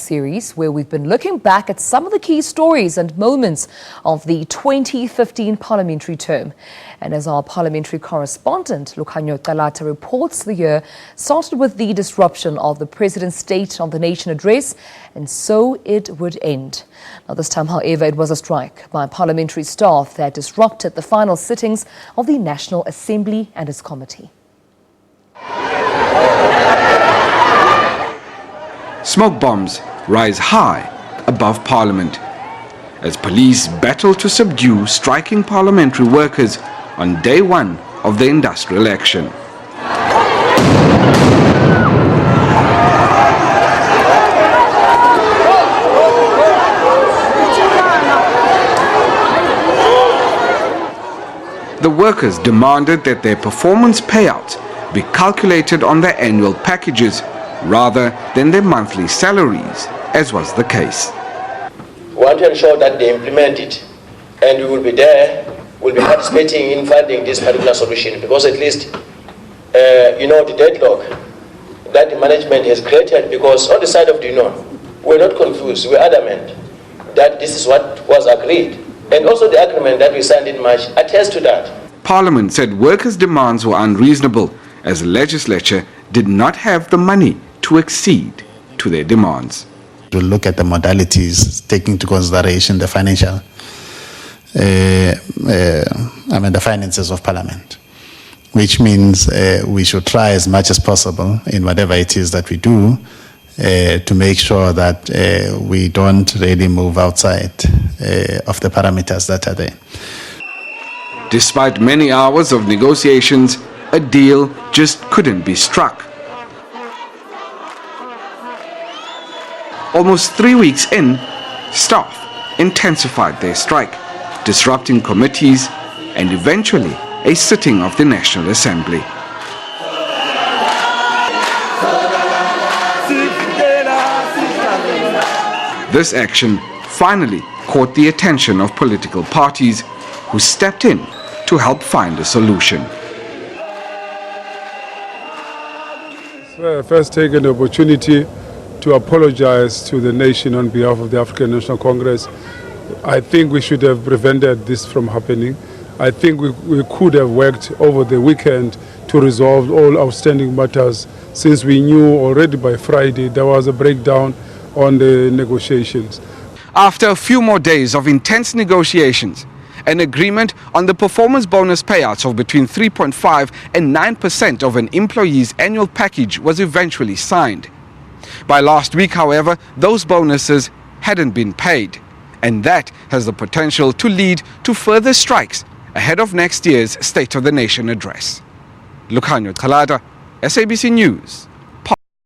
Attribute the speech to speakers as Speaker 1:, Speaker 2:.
Speaker 1: series where we've been looking back at some of the key stories and moments of the 2015 parliamentary term. And as our parliamentary correspondent, Lukhanyo Calata, reports, the year started with the disruption of the President's State of the Nation address, and so it would end. Now, this time, however, it was a strike by parliamentary staff that disrupted the final sittings of the National Assembly and its committee.
Speaker 2: Smoke bombs rise high above Parliament as police battle to subdue striking parliamentary workers on day one of the industrial action. The workers demanded that their performance payouts be calculated on their annual packages rather than their monthly salaries, as was the case.
Speaker 3: We want to ensure that they implement it, and we will be there, we'll be participating in finding this particular solution, because at least, the deadlock that the management has created, because on the side of the union, we're not confused, we're adamant that this is what was agreed. And also the agreement that we signed in March attests to that.
Speaker 2: Parliament said workers' demands were unreasonable, as the legislature did not have the money to accede to their demands.
Speaker 4: To look at the modalities, taking into consideration the financial, the finances of Parliament, which means we should try as much as possible in whatever it is that we do to make sure that we don't really move outside of the parameters that are there.
Speaker 2: Despite many hours of negotiations, a deal just couldn't be struck. Almost 3 weeks in, staff intensified their strike, disrupting committees and eventually a sitting of the National Assembly. This action finally caught the attention of political parties who stepped in to help find a solution.
Speaker 5: So I first take an opportunity to apologize to the nation on behalf of the African National Congress. I think we should have prevented this from happening. I think we could have worked over the weekend to resolve all outstanding matters, since we knew already by Friday there was a breakdown on the negotiations.
Speaker 2: After a few more days of intense negotiations, an agreement on the performance bonus payouts of between 3.5 and 9% of an employee's annual package was eventually signed. By last week, however, those bonuses hadn't been paid, and that has the potential to lead to further strikes ahead of next year's State of the Nation address. Lukhanyo, Calata, SABC News.